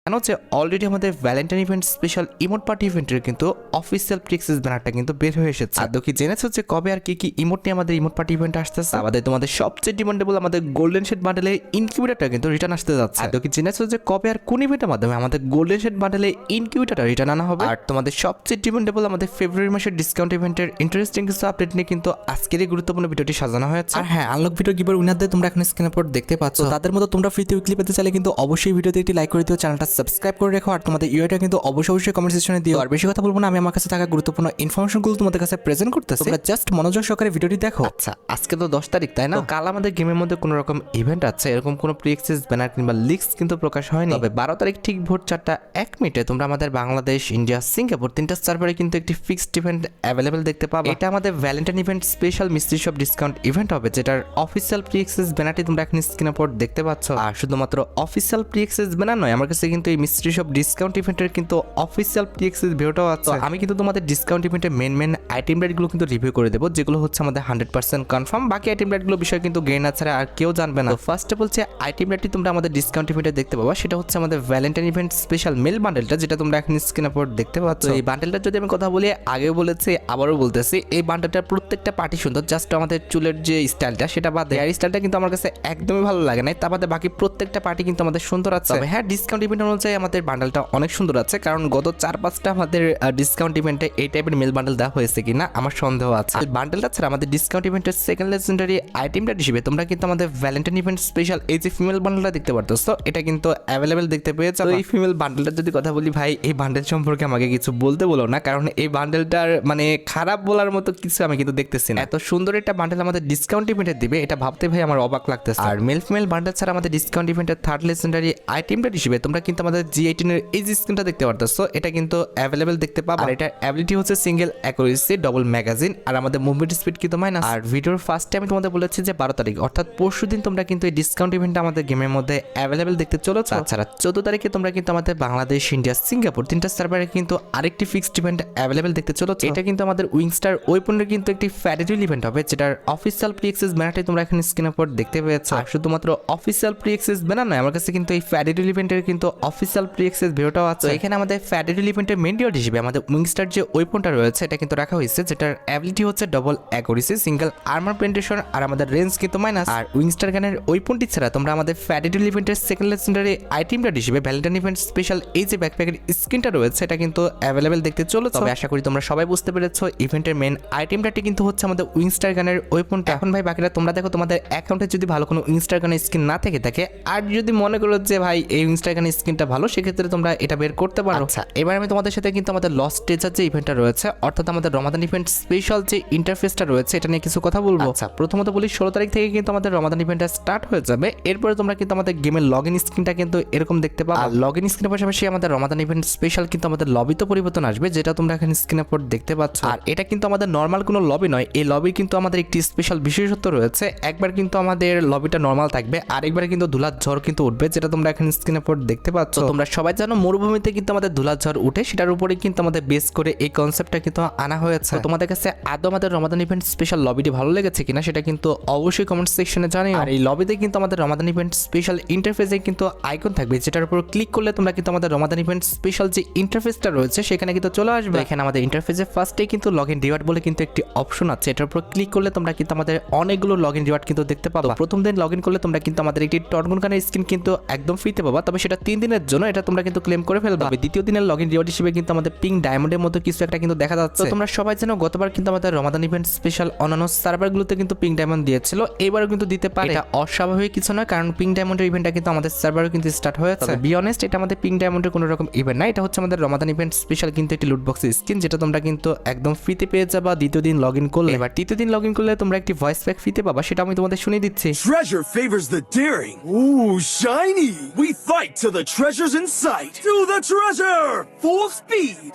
জানো যে অলরেডি আমাদের Valentine event special emote party ইভেন্টের কিন্তু অফিসিয়াল প্রিক্সেস ব্যানারটা কিন্তু বের হয়ে এসেছে। আর কি জেনেছো যে কবে আর কি ইমোট নিয়ে আমাদের ইমোট পার্টি ইভেন্ট আসতেছে? আমাদের তোমাদের সবচেয়ে ডিমান্ডেবল আমাদের গোল্ডেন শেড বান্ডেলের ইনকিউবেটরটা কিন্তু রিটার্ন আসতে যাচ্ছে। আর কি জেনেছো যে কবে আর কোন ইভেন্টের মাধ্যমে আমাদের গোল্ডেন শেড বান্ডেলের ইনকিউবেটরটা রিটার্ন আনা হবে? আর তোমাদের সবচেয়ে ডিমান্ডেবল আমাদের ফেব্রুয়ারি মাসের ডিসকাউন্ট ইভেন্টের ইন্টারেস্টিং কিছু আপডেট নিয়ে কিন্তু আজকের এই গুরুত্বপূর্ণ ভিডিওটি সাজানো হয়েছে। আর হ্যাঁ, আনলক ভিডিও গিভার উইনারদের তোমরা এখন স্ক্রিনের উপর দেখতে পাচ্ছ। তাদের মতো তোমরা ফ্রিতে উইকলি পেতে চাইলে কিন্তু অবশ্যই ভিডিওতে একটি লাইক করে দিও, চ্যানেলটা সাবস্ক্রাইব করে রেখো, আর তোমাদের ইউআইটা কিন্তু অবশ্যই কমেন্ট সেকশনে দিও। আর বেশি কথা বলবো না, আমি আমার কাছে থাকা গুরুত্বপূর্ণ ইনফরমেশনগুলো তোমাদের কাছে প্রেজেন্ট করতেছি, তোমরা জাস্ট মনোযোগ সহকারে ভিডিওটি দেখো। আচ্ছা, আজকে তো 10 তারিখ, তাই না? কাল আমাদের গেমের মধ্যে কোনো রকম ইভেন্ট আছে, এরকম কোনো প্রি-অ্যাক্সেস ব্যানার কিংবা লিক্স কিন্তু প্রকাশ হয়নি। তবে 12 তারিখ ঠিক ভোর 4:01 তোমরা আমাদের বাংলাদেশ, ইন্ডিয়া, সিঙ্গাপুর তিনটা সার্ভারে কিন্তু একটি ফিক্সড ইভেন্ট অ্যাভেলেবল দেখতে পাবে। এটা আমাদের Valentine event special mystery shop discount event হবে, যেটার অফিসিয়াল প্রি-অ্যাক্সেস ব্যানারটি তোমরা এখন স্ক্রিনের উপর দেখতে পাচ্ছ। আর শুধুমাত্র অফিসিয়াল প্রি-অ্যাক্সেস ব্যানার নয়, আমার কাছে কিন্তু এই মিস্ট্রি শপ ডিসকাউন্ট ইভেন্টের কিন্তু অফিসিয়াল প্রি-অ্যাক্সেস ভিডিওটাও আছে। আমি কিন্তু তোমাদের ডিসকাউন্ট ইভেন্টের মেন আইটেম রেটগুলো কিন্তু রিভিউ করে দেবো, যেগুলো হচ্ছে আমাদের 100% কনফার্ম। বাকি আইটেম রেটগুলো বিষয়ে কিন্তু গেইনার ছাড়া আর কেউ জানবে না। তো ফার্স্টে বলছে আইটেম রেটটি তোমরা আমাদের ডিসকাউন্ট ইভেন্টে দেখতে পাবা, সেটা হচ্ছে আমাদের ভ্যালেন্টাইন ইভেন্ট স্পেশাল মেল বান্ডেলটা, যেটা তোমরা এখন স্ক্রিনের উপর দেখতে পাচ্ছ। এই বান্ডেলটা যদি আমি কথা বলি, আগেও বলেছি আবারও বলতেছি, এই বান্ডেলটার প্রত্যেকটা পার্টি সুন্দর, জাস্ট আমাদের চুলের যে স্টাইলটা সেটা বাদে হেয়ার স্টাইলটা কিন্তু আমার কাছে একদমই ভালো লাগে না। তা বাদে বাকি প্রত্যেকটা পার্টি কিন্তু আমাদের সুন্দর আছে। তবে হ্যাঁ, ডিসকাউন্ট ইভেন্ট অনুযায়ী আমাদের বান্ডেলটা অনেক সুন্দর আছে, কারণ গত 4-5টা আমাদের ডিসকাউন্ট ইভেন্টে এই টাইপের মেল বান্ডেল দেওয়া হয়েছে কিনা আমার সন্দেহ আছে। বান্ডেলটা ছাড়া আমাদের ডিসকাউন্ট ইভেন্টের সেকেন্ড লেজেন্ডারি আইটেমটা হিসেবে তোমরা কিন্তু আমাদের ভ্যালেন্টাইন ইভেন্ট স্পেশাল এই যে ফিমেল বান্ডেলটা দেখতে পারতেছো, এটা কিন্তু অ্যাভেলেবেল দেখতে পেয়েছো। এই ফিমেল বান্ডেলটার যদি কথা বলি, ভাই এই বান্ডেল সম্পর্কে আমাকে কিছু বলতে বলো না, কারণ এই বান্ডেলটার মানে খারাপ বলার মতো কিছু আমি কিন্তু দেখতেছি না। এত সুন্দর একটা বান্ডেল আমাদের ডিসকাউন্ট ইভেন্টে দিবে, এটা ভাবতে ভাই আমার অবাক লাগতেছে। আর মেল ফিমেল বান্ডেল ছাড়া আমাদের ডিসকাউন্ট ইভেন্টের থার্ড লেজেন্ডারি আইটেমটা হিসেবে তোমরা কিন্তু আমাদের G18 এর এই যে স্ক্রিনটা দেখতে পারতেছো, এটা কিন্তু অ্যাভেলেবেল দেখতে পাবা। আর এটার অ্যাবিলিটি হচ্ছে সিঙ্গেল অ্যাকুরেসি, ডবল ম্যাগাজিন, আর আমাদের মুভমেন্ট স্পিড কিন্তু মাইনাস। আর ভিডিওর ফার্স্টে আমি তোমাদের বলেছি যে 12 তারিখ অর্থাৎ পরশুদিন তোমরা কিন্তু এই ডিসকাউন্ট ইভেন্টটা আমাদের গেমের মধ্যে অ্যাভেলেবেল দেখতে চলেছো। তাছাড়া 14 তারিখে তোমরা কিন্তু আমাদের বাংলাদেশ, ইন্ডিয়া, সিঙ্গাপুর তিনটা সার্ভারে কিন্তু আরেকটি ফিক্সড ইভেন্ট অ্যাভেলেবেল দেখতে চলেছো। এটা কিন্তু আমাদের উইংস্টার ওয়েপনের কিন্তু একটি ফ্যাডেডুইল ইভেন্ট হবে, যেটার অফিসিয়াল প্রি-অ্যাক্সেস ব্যানারটি তোমরা এখন স্ক্রিনের উপর দেখতে পেয়েছো। আর শুধুমাত্র অফিসিয়াল প্রি-অ্যাক্সেস ব্যানার নয়, আমার কাছে কিন্তু এই ফ্যাডেডুইল ইভেন্টের কিন্তু অফিসিয়াল প্রি-অ্যাক্সেস ভিডিওটাও আছে। এখানে আমাদের ফ্যাডেডুইল ইভেন্টের মেইন ডিওর হিসেবে আমাদের উইংস্টার যে ওয়েপনটা রয়েছে এটা কিন্তু রাখা হয়েছে, যেটার অ্যাবিলিটি হচ্ছে double accuracy, single armour penetration, আর আমাদের রেঞ্জ কিন্তু মাইনাস। আর উইংস্টার গানের ওয়েপনটি ছাড়া তোমরা আমাদের ফ্যাডেডুইল ইভেন্টের সেকেন্ড লেজেন্ডারি আইটেমটা হিসেবে ভ্যালেন্টাইন ইভেন্ট স্পেশাল এই যে ব্যাকপ্যাকের স্ক্রিনটা রয়েছে, এটা কিন্তু অ্যাভেলেবেল দেখতে চলেছে। তবে আশা করি তোমরা সবাই বুঝতে পেরেছো, ইভেন্টের মেইন আইটেমটাটি কিন্তু হচ্ছে আমাদের উইংস্টার গানের ওয়েপনটা। এখন ভাই বাকিটা তোমরা দেখো, তোমাদের অ্যাকাউন্টে যদি ভালো কোনো উইংস্টার গানের স্কিন না থেকে থাকে, আর যদি মনে করো যে ভাই এই উইংস্টার গানের স্কিনটা ভালো, সেক্ষেত্রে তোমরা এটা বের করতে পারো। আচ্ছা, এবার আমি তোমাদের সাথে কিন্তু আমাদের লস্ট ট্রেজার যে ইভেন্টটা রয়েছে, অর্থাৎ আমাদের রমাদান ইভেন্ট স্পেশাল যে ইন্টারফেসটা রয়েছে, এটা নিয়ে কিছু কথা বলবো। আচ্ছা, প্রথমত বলি 16 তারিখ থেকে কিন্তু আমাদের রমাদান ইভেন্টটা স্টার্ট হয়ে যাবে। এরপরে তোমরা কিন্তু আমাদের গেমের লগইন স্ক্রিনটা কিন্তু এরকম দেখতে পাবে। আর লগইন স্ক্রিনের পাশাপাশি আমাদের রমাদান ইভেন্ট স্পেশাল কিন্তু আমাদের লবিতে পরিবর্তন আসবে, যেটা তোমরা এখানে স্ক্রিনের উপর দেখতে পাচ্ছ। আর এটা কিন্তু আমাদের নর্মাল কোনো লবি নয়, এই লবি কিন্তু আমাদের একটি স্পেশাল বিশেষত্ব রয়েছে। একবার কিন্তু আমাদের লবিটা নর্মাল থাকবে, আরেকবার কিন্তু ধুলার ঝড় কিন্তু উঠবে, যেটা তোমরা এখানে স্ক্রিনের উপর দেখতে পাচ্ছ। তোমরা সবাই জানো মরুভূমিতে কিন্তু আমাদের ধুলার ঝড় উঠে, সেটার উপরে কিন্তু আমাদের বেস করে এই কনসেপ্টটা কিন্তু আনা হয়েছে। তোমাদের কাছে আদৌ আমাদের রমাদান ইভেন্ট স্পেশাল লবিটি ভালো লেগেছে কিনা সেটা কিন্তু অবশ্যই কমেন্ট সেকশনে জানিও। আর এই লবিতে কিন্তু আমাদের রমাদান ইভেন্ট স্পেশাল ইন্টারফেসে কিন্তু আইকন থাকবে, যেটার উপর ক্লিক করলে তোমরা কিন্তু আমাদের রমাদান ইভেন্ট স্পেশাল যে ইন্টারফেসটা রয়েছে সেখানে কিন্তু চলে আসবে। এখানে আমাদের ইন্টারফেসে ফার্স্টেই কিন্তু লগইন রিওয়ার্ড বলে কিন্তু একটি অপশন আছে, এটার উপর ক্লিক করলে তোমরা কিন্তু আমাদের অনেকগুলো লগইন রিওয়ার্ড কিন্তু দেখতে পাবে। প্রথম দিন লগইন করলে তোমরা কিন্তু আমাদের একটি টর্গন গানের স্কিন কিন্তু একদম ফ্রিতে পাবা, তবে সেটা 3 দিনের জন্য, এটা তোমরা কিন্তু ক্লেম করে ফেলবে। দ্বিতীয় দিনের লগইন রিওয়ার্ড হিসেবে কিন্তু আমাদের পিঙ্ক ডায়মন্ডের মতো কিছু একটা কিন্তু দেখা যাচ্ছে। তোমরা সবাই জানো গতবার কিন্তু আমাদের রমাদান ইভেন্ট স্পেশাল অন্যান্য সার্ভারগুলোতে কিন্তু পিঙ্ক ডায়মন্ড দিয়েছিল, এবারও কিন্তু দিতে পারে। এটা অস্বাভাবিক কিছু নয়, কারণ পিঙ্ক ডায়মন্ডের ইভেন্টটা কিন্তু আমাদের সার্ভারও কিন্তু স্টার্ট হয়েছে। বি অনেস্ট, এটা আমাদের পিঙ্ক ডায়মন্ডের কোনো রকম ইভেন্ট না, এটা হচ্ছে আমাদের রমাদান ইভেন্ট স্পেশাল কিন্তু একটি লুট বক্স স্কিন, যেটা তোমরা কিন্তু একদম ফ্রিতে পেয়ে যাবা দ্বিতীয় দিন লগইন করলে। এবার তৃতীয় দিন লগইন করলে তোমরা একটি ভয়েস প্যাক ফ্রিতে পাবা, সেটা আমি তোমাদের শুনিয়ে দিচ্ছি। Treasure favors the daring. Ooh, shiny. We fight till the treasure's in sight. To the treasure! Full speed!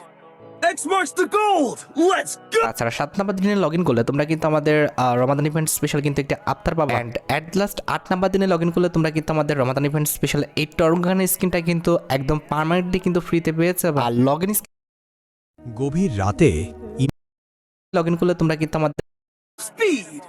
X marks the gold. Let's go! তাছাড়া 7 নম্বর দিনে লগইন করলে তোমরা কিন্তু আমাদের রমাদান ইভেন্ট স্পেশাল কিন্তু একটা আফতার পাবা। এন্ড এট লাস্ট 8 নম্বর দিনে লগইন করলে তোমরা কিন্তু আমাদের রমাদান ইভেন্ট স্পেশাল এই টর্গানের স্কিনটা কিন্তু একদম পার্মানেন্টলি কিন্তু ফ্রিতে পেয়েছে। আর লগইন গভীর রাতে লগইন করলে তোমরা কিন্তু আমাদের Speed!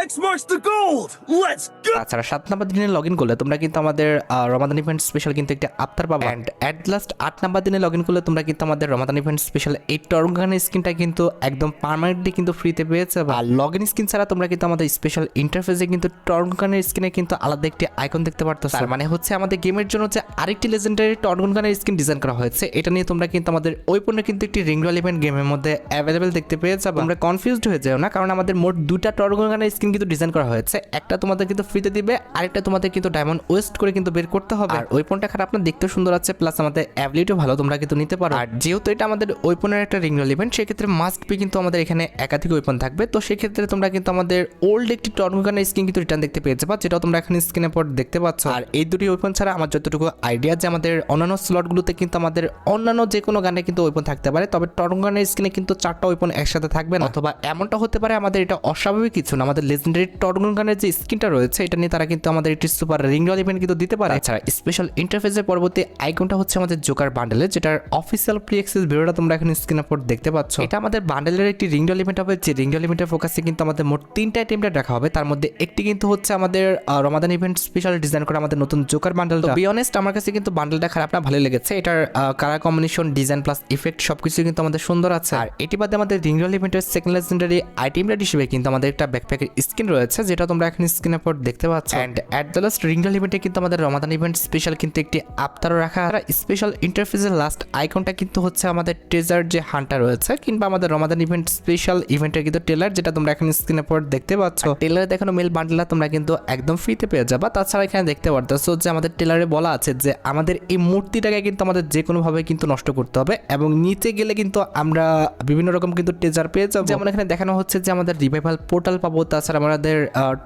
X marks the gold. Let's go. তাছাড়া 7 নম্বর দিনে লগ ইন করলে তোমরা কিন্তু আমাদের রমাদান ইভেন্ট স্পেশাল কিন্তু একটা আফতার পাবা। অ্যান্ড অ্যাট লাস্ট 8 নম্বর দিনে লগ ইন করলে তোমরা কিন্তু আমাদের রমাদান ইভেন্ট স্পেশাল এই টর্গানের স্কিনটা কিন্তু একদম পার্মানেন্টলি কিন্তু ফ্রিতে পেয়ে যাবে। আর লগ ইন স্কিন ছাড়া তোমরা কিন্তু আমাদের স্পেশাল ইন্টারফেসে কিন্তু টর্গানের স্কিনে কিন্তু আলাদা একটি আইকন দেখতে পারতেছো। তার মানে হচ্ছে আমাদের গেমের জন্য যে আরেকটি লেজেন্ডারি টর্গানের স্কিন ডিজাইন করা হয়েছে, এটা নিয়ে তোমরা কিন্তু আমাদের ওই পণ্য কিন্তু একটি রিং রয়্যাল ইভেন্ট গেমের মধ্যে অ্যাভেলেবেল দেখতে পেয়ে যাবে। তোমরা কনফিউজড হয়ে যাও না, কারণ আমাদের মোট দুটা টর্গানের স্কিন কিন্তু ডিজাইন করা হয়েছে। একটা তোমাদের কিন্তু ফ্রিতে দিবে, আরেকটা তোমাদের কিন্তু ডায়মন্ড ওয়েস্ট করে কিন্তু বের করতে হবে। আর ওই পণ্যটা খারাপ না, দেখতে সুন্দর আছে, প্লাস আমাদের অ্যাবিলিটিও ভালো, তোমরা কিন্তু নিতে পারো। আর যেহেতু এটা আমাদের ওই পণ্যের একটা রিং রয়্যাল ইভেন্ট, সেক্ষেত্রে মাস্ট বি কিন্তু আমাদের এখানে একাধিক ওয়েপন থাকবে। তো সেক্ষেত্রে তোমরা কিন্তু আমাদের ওল্ড একটি টর্গানের স্কিন কিন্তু রিটার্ন দেখতে পেয়ে যাবে, যেটাও তোমরা এখানে স্ক্রিনে পর দেখতে পাচ্ছ। আর এই দুটি ওয়েপন ছাড়া আমার যতটুকু আইডিয়া যে আমাদের অন্যান্য স্লটগুলোতে কিন্তু আমাদের অন্যান্য যে কোনো গানে কিন্তু ওয়েপন থাকতে পারে, তবে টর্গানের স্কিনে কিন্তু 4টা ওয়েপন একসাথে থাকবে না। অথবা এমনটা হতে পারে আমাদের এটা অস্বাভাবিক কিছু না, আমাদের লেজেন্ডারি টর্গানের যে স্কিনটা রয়েছে এটা নিয়ে তারা কিন্তু আমাদের একটি সুপার রিং রয়্যাল ইভেন্ট কিন্তু দিতে পারে। এছাড়া স্পেশাল ইন্টারফেসের পরবর্তী আইকনটা হচ্ছে আমাদের জোকার বান্ডেলের, যেটার অফিসিয়াল প্রি অ্যাক্সেস ভিডিওটা তোমরা এখানে স্ক্রিনে পর দেখতে পাচ্ছ। এটা আমাদের বান্ডেলের একটি রিং রয়্যাল ইভেন্ট হবে, যে রিং রয়্যাল ইভেন্টের ফোকাসে কিন্তু আমাদের মোট 3টা টেমপ্লেট রাখা হবে। তার মধ্যে একটি কিন্তু হচ্ছে আমাদের রমাদান ইভেন্ট স্পেশাল ডিজাইন করা আমাদের নতুন জোকার বান্ডেলটা। বি অনেস্ট আমার কাছে কিন্তু বান্ডেলটা খারাপ না, ভালো লেগেছে। এটার colour combination, design plus effect সবকিছু কিন্তু আমাদের সুন্দর আছে। আর এটি বাদে আমাদের রিং রয়্যাল ইভেন্টের সেকেন্ড লেজেন্ডারি আইটেমটা হিসেবে কিন্তু আমাদের একটা ব্যাকপ্যাকের স্কিন রয়েছে, যেটা তোমরা এখন স্ক্রিনের পর দেখতে পাচ্ছ। And at the last ring royal ইভেন্টে কিন্তু আমাদের রমাদান ইভেন্ট স্পেশাল কিন্তু একটি আফতারও রাখা। স্পেশাল ইন্টারফেসের লাস্ট আইকনটা কিন্তু হচ্ছে আমাদের ট্রেজার যে হান্টার রয়েছে, কিংবা আমাদের রমাদান ইভেন্ট স্পেশাল ইভেন্টের কিন্তু ট্রেলার, যেটা তোমরা এখন স্ক্রিনের পর দেখতে পাচ্ছ। ট্রেলারে দেখানো মেল বান্ডেলটা তোমরা কিন্তু একদম ফ্রিতে পেয়ে যাবা। তাছাড়া এখানে দেখতে পারতেছো যে আমাদের ট্রেলারে বলা আছে যে আমাদের এই মূর্তিটাকে কিন্তু আমাদের যে কোনোভাবে কিন্তু নষ্ট করতে হবে, এবং নিচে গেলে কিন্তু আমরা বিভিন্ন রকম কিন্তু ট্রেজার পেয়ে যাবো। যেমন এখানে দেখানো হচ্ছে যে আমাদের রিভাইভাল পোর্টাল পাবো। তাছাড়া আমাদের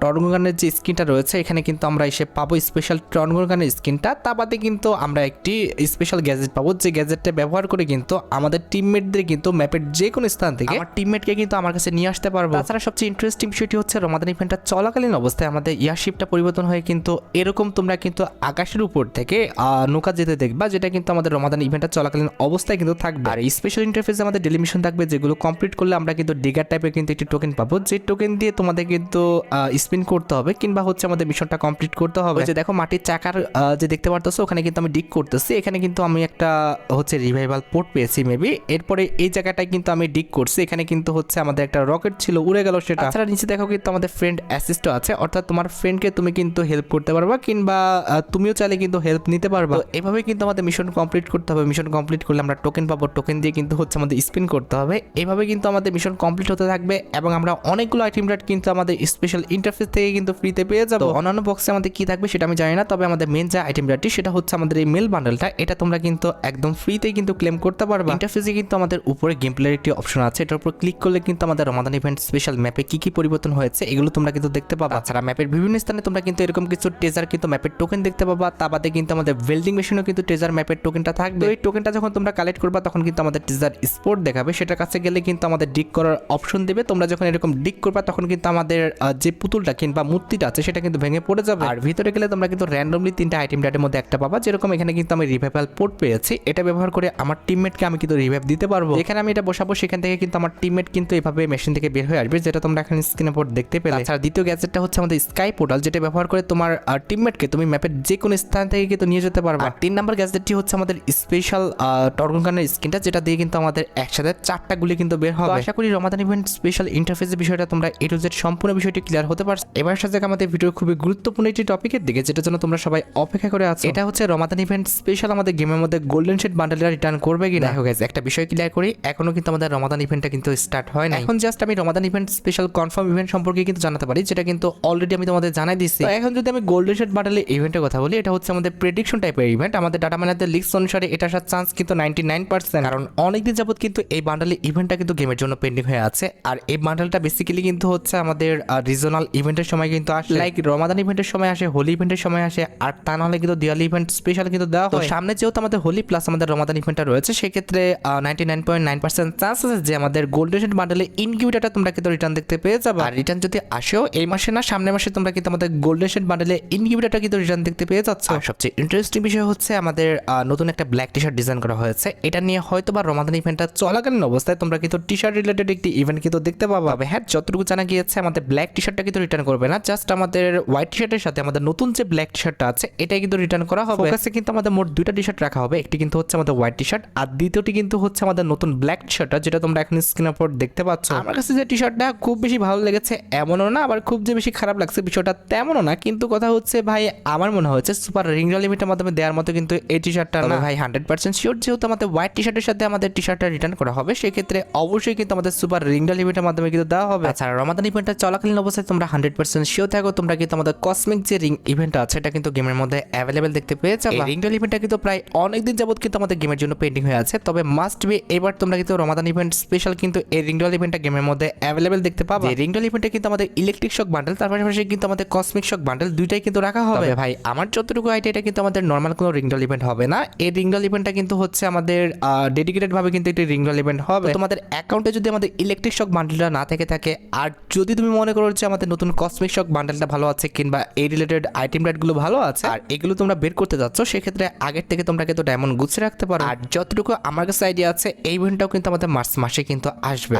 টর্গানের যে স্কিনটা রয়েছে এখানে কিন্তু আমরা এসে পাবো স্পেশাল টর্গানের স্কিনটা। তা বাদে কিন্তু আমরা একটি স্পেশাল গ্যাজেট পাবো, যে গ্যাজেটটা ব্যবহার করে কিন্তু আমাদের টিমমেটদের কিন্তু ম্যাপের যে কোনো স্থান থেকে আমার টিমমেটকে কিন্তু আমার কাছে নিয়ে আসতে পারবো। তাছাড়া সবচেয়ে ইন্টারেস্টিং বিষয়টি হচ্ছে রমাদান ইভেন্টটা চলাকালীন অবস্থায় আমাদের এয়ারশিপটা পরিবর্তন হয়ে কিন্তু এরকম তোমরা কিন্তু আকাশের উপর থেকে নৌকা যেতে দেখবা, যেটা কিন্তু আমাদের রমাদান ইভেন্টটা চলাকালীন অবস্থায় কিন্তু থাকবে। আর এই স্পেশাল ইন্টারফেসে আমাদের ডেলি মিশন থাকবে, যেগুলো কমপ্লিট করলে আমরা কিন্তু ডিগার টাইপের কিন্তু একটি টোকেন পাবো, যে টোকেন দিয়ে তোমাদের কিন্তু স্পিন করতে হবে, কিংবা হচ্ছে আমাদের মিশনটা কমপ্লিট করতে হবে। যে দেখো মাটির চাকার যে দেখতে পারতেছো, ওখানে কিন্তু আমি ডিগ করতেছি। এখানে কিন্তু আমি একটা হচ্ছে রিভাইভাল পোর্ট পেয়েছি মেবি। এরপরে এই জায়গাটায় কিন্তু আমি ডিগ করছি, এখানে কিন্তু হচ্ছে আমাদের একটা রকেট ছিল, উড়ে গেল সেটা। তাছাড়া নিচে দেখো কিন্তু আমাদের ফ্রেন্ড অ্যাসিস্টও আছে, অর্থাৎ তোমার ফ্রেন্ডকে তুমি কিন্তু হেল্প করতে পারবা, কিংবা তুমিও চাইলে কিন্তু হেল্প নিতে পারবা। এভাবে কিন্তু আমাদের মিশন কমপ্লিট করতে হবে। মিশন কমপ্লিট করলে আমরা টোকেন পাবো, টোকেন দিয়ে কিন্তু হচ্ছে আমাদের স্পিন করতে হবে। এইভাবে কিন্তু আমাদের মিশন কমপ্লিট হতে থাকবে, এবং আমরা অনেকগুলো আইটেম রেট কিন্তু আমাদের স্পেশাল ইন্টারফেস থেকে কিন্তু ফ্রিতে পেয়ে যাবো। অন্যান্য বক্সে আমাদের কি থাকবে সেটা আমি জানি না, তবে আমাদের মেন যে আইটেম রেটটি সেটা হচ্ছে আমাদের এই মেল বান্ডেলটা। এটা তোমরা কিন্তু একদম ফ্রিতেই কিন্তু ক্লেম করতে পারবে। ইন্টারফেসে কিন্তু আমাদের উপরে গেম প্লের একটি অপশন আছে, এটার উপর ক্লিক করলে কিন্তু আমাদের রমাদান ইভেন্ট স্পেশাল ম্যাপে কি কি পরিবর্তন হয়েছে এগুলো তোমরা কিন্তু দেখতে পাবা। তাছাড়া ম্যাপের বিভিন্ন স্থানে তোমরা কিন্তু এরকম কিছু ট্রেজার কিন্তু ম্যাপের টোকেন দেখতে পাবা। তা বাদে কিন্তু আমাদের ওয়েল্ডিং মেশিনও কিন্তু ট্রেজার ম্যাপের টোকেনটা থাকবে। এই টোকেনটা যখন তোমরা কালেক্ট করবা তখন কিন্তু আমাদের ট্রেজার স্পোর্ট দেখাবে, সেটার কাছে গেলে কিন্তু আমাদের ডিক করার অপশন দেবে। তোমরা যখন এরকম ডিক করবা তখন কিন্তু আমাদের যে পুতুলটা কিংবা মূর্তিটা আছে সেটা কিন্তু ভেঙে পড়ে যাবে। আর ভিতরে গেলে তোমরা কিন্তু র্যান্ডমলি 3টা আইটেম রেটের মধ্যে একটা পাবা। যেরকম এখানে কিন্তু আমি রিভাইভাল পোর্ট পেয়েছি, এটা ব্যবহার করে আমার টিমমেটকে আমি কিন্তু রিভাইভ দিতে পারবো। এখানে আমি এটা বসাবো, সেখান থেকে কিন্তু আমার টিমমেট কিন্তু এভাবে মেশিন থেকে বের হয়ে আসবে, যেটা তোমরা এখানে স্ক্রিনে পর দেখতে পেলে। তাছাড়া দ্বিতীয় গ্যাজেটটা হচ্ছে আমাদের স্কাই পোর্টাল, যেটা ব্যবহার করে তোমার টিমমেটকে তুমি ম্যাপের যে কোনো স্থান থেকে কিন্তু নিয়ে যেতে পারবে। আর 3 নাম্বার গ্যাজেটটি হচ্ছে আমাদের স্পেশাল টর্গানের স্কিনটা, যেটা দিয়ে কিন্তু আমাদের একসাথে 4টা গুলি কিন্তু বের হবে। আশা করি রমাদান ইভেন্ট স্পেশাল ইন্টারফেসের বিষয়টা তোমরা এ টু জেড সম্পূর্ণ বিষয়টি ক্লিয়ার হতে পারছো। এবার সাথে আমাদের ভিডিওর খুবই গুরুত্বপূর্ণ একটি টপিকের দিকে, যেটার জন্য তোমরা সবাই অপেক্ষা করে আছো। এটা হচ্ছে রমাদান ইভেন্ট স্পেশাল আমাদের গেমের মধ্যে গোল্ডেন শেড বান্ডেলটা রিটার্ন করবে কিনা। দেখো গাইস, একটা বিষয় ক্লিয়ার করি, এখনো কিন্তু আমাদের রমাদান ইভেন্টটা কিন্তু স্টার্ট হয় না। এখন জাস্ট আমি রমাদান ইভেন্ট স্পেশাল কনফার্ম ইভেন্ট সম্পর্কে কিন্তু জানাতে পারি, যেটা কিন্তু অলরেডি আমি তোমাদের জানাই দিচ্ছি। তো এখন যদি আমি গোল্ডেন শেড বান্ডেলের ইভেন্টের কথা বলি, এটা হচ্ছে আমাদের প্রেডিকশন টাইপের ইভেন্ট। আমাদের ডাটা ম্যানেজার লিস্ট অনুসারে এটা আসার চান্স কিন্তু 99%, কারণ অনেকদিন যাবত কিন্তু এই বান্ডেলের ইভেন্টটা কিন্তু গেমের জন্য পেন্ডিং হয়ে আছে। আর এই বান্ডেলটা বেসিক্যালি কিন্তু হচ্ছে আমাদের রিজনাল ইভেন্টের সময় কিন্তু আসে, লাইক রমাদান ইভেন্টের সময় আসে, হোলি ইভেন্টের সময় আসে, আর তা নাহলে কিন্তু দিওয়ালি ইভেন্ট স্পেশাল কিন্তু দেওয়া হয়। সামনে যেহেতু আমাদের হোলি প্লাস আমাদের রমাদান ইভেন্টটা রয়েছে, সেক্ষেত্রে 99.9% চান্স আছে যে আমাদের গোল্ডেন শেড বান্ডেলে ইনকিউবেটরটা তোমরা কিন্তু রিটার্ন দেখতে পেয়ে যাবে। আর রিটার্ন যদি আসেও এই মাসে না সামনের মাসে, তোমরা কিন্তু আমাদের গোল্ডেন শেড বান্ডেলে ইনকিউবেটরটা কিন্তু রিটার্ন দেখতে পেয়ে যাচ্ছ। আর সবচেয়ে ইন্টারেস্টিং বিষয় হচ্ছে আমাদের নতুন একটা ব্ল্যাক টি শার্ট ডিজাইন করা হয়েছে। এটা নিয়ে হয়তো বা রমাদান ইভেন্টটা চলাকালীন অবস্থায় তোমরা কিন্তু টি শার্ট রিলেটেড একটি ইভেন্ট কিন্তু দেখতে পাবে। হ্যাঁ, যতটুকু জানা গিয়েছে আমাদের ব্ল্যাক টি শার্টটা কিন্তু রিটার্ন করবে না, জাস্ট আমাদের হোয়াইট টি শার্টের সাথে আমাদের নতুন যে ব্ল্যাক টি শার্টটা আছে এটাই কিন্তু রিটার্ন করা হবে। ফোকাসে কিন্তু আমাদের মোট দুইটা টি শার্ট রাখা হবে, একটি কিন্তু হচ্ছে আমাদের হোয়াইট টি শার্ট আর দ্বিতীয়টি কিন্তু হচ্ছে আমাদের নতুন ব্ল্যাক টি শার্টটা, যেটা তোমরা এখন স্ক্রিনের উপর দেখতে পাচ্ছ। আমার কাছে যে টি শার্টটা খুব বেশি ভালো লেগেছে এমনও না, আবার খুব যে বেশি খারাপ লাগছে বিষয়টা তেমনও না, কিন্তু কথা হচ্ছে ভাই আমার মনে হচ্ছে সুপার রিংরা লিমিটের মাধ্যমে দেওয়ার মতো কিন্তু এই টি শার্টটা না ভাই 100% শিওর। যেহেতু আমাদের হোয়াইট টি শার্টের সাথে আমাদের টি শার্টটা রিটার্ন করা হবে, সেক্ষেত্রে অবশ্যই কিন্তু আমাদের সুপার রিংরা লিমিটের মাধ্যমে কিন্তু দেওয়া হবে। আচ্ছা, রমাদান ইভেন্টটা চলাকালীন অবস্থায় তোমরা 100% শিওর থাকো তোমরা কিন্তু আমাদের কসমিক যে রিং ইভেন্টটা আছে এটা কিন্তু গেমের মধ্যে অ্যাভেলেবেল দেখতে পেয়ে যাবে। এই রিংরা ইভেন্টটা কিন্তু প্রায় অনেকদিন যাবত কিন্তু আমাদের গেমের জন্য পেন্ডিং হয়ে আছে, তবে মাস্ট বি এবার তোমরা কিন্তু রমাদান ইভেন্ট স্পেশাল কিন্তু এই রিংডল ইভেন্টটা গেমের মধ্যে অ্যাভেলেবেল দেখতে পাবে। এই রিংডল ইভেন্টে কিন্তু আমাদের ইলেকট্রিক শক বান্ডেল, তার পাশাপাশি কিন্তু আমাদের কসমিক শক বান্ডেল দুইটাই কিন্তু রাখা হবে। ভাই আমার যতটুকু আইডিয়া এটা কিন্তু আমাদের নর্মাল কোনো রিংডল ইভেন্ট হবে না, এই রিংডল ইভেন্টটা কিন্তু হচ্ছে আমাদের ডেডিকেটেড ভাবে কিন্তু একটি রিংডল ইভেন্ট হবে। তোমাদের অ্যাকাউন্টে যদি আমাদের ইলেকট্রিক শক বান্ডেলটা না থেকে থাকে, আর যদি তুমি মনে করো যে আমাদের নতুন কসমিক শক বান্ডেলটা ভালো আছে কিংবা এই রিলেটেড আইটেম রেটগুলো ভালো আছে আর এগুলো তোমরা বের করতে যাচ্ছ, সেক্ষেত্রে আগের থেকে তোমরা কিন্তু ডায়মন্ড গুছিয়ে রাখতে পারো। আর যতটুকু আমার কাছে আইডিয়া আছে এই ইভেন্টটাও কিন্তু আমাদের মার্চ মাসে কিন্তু আসবে।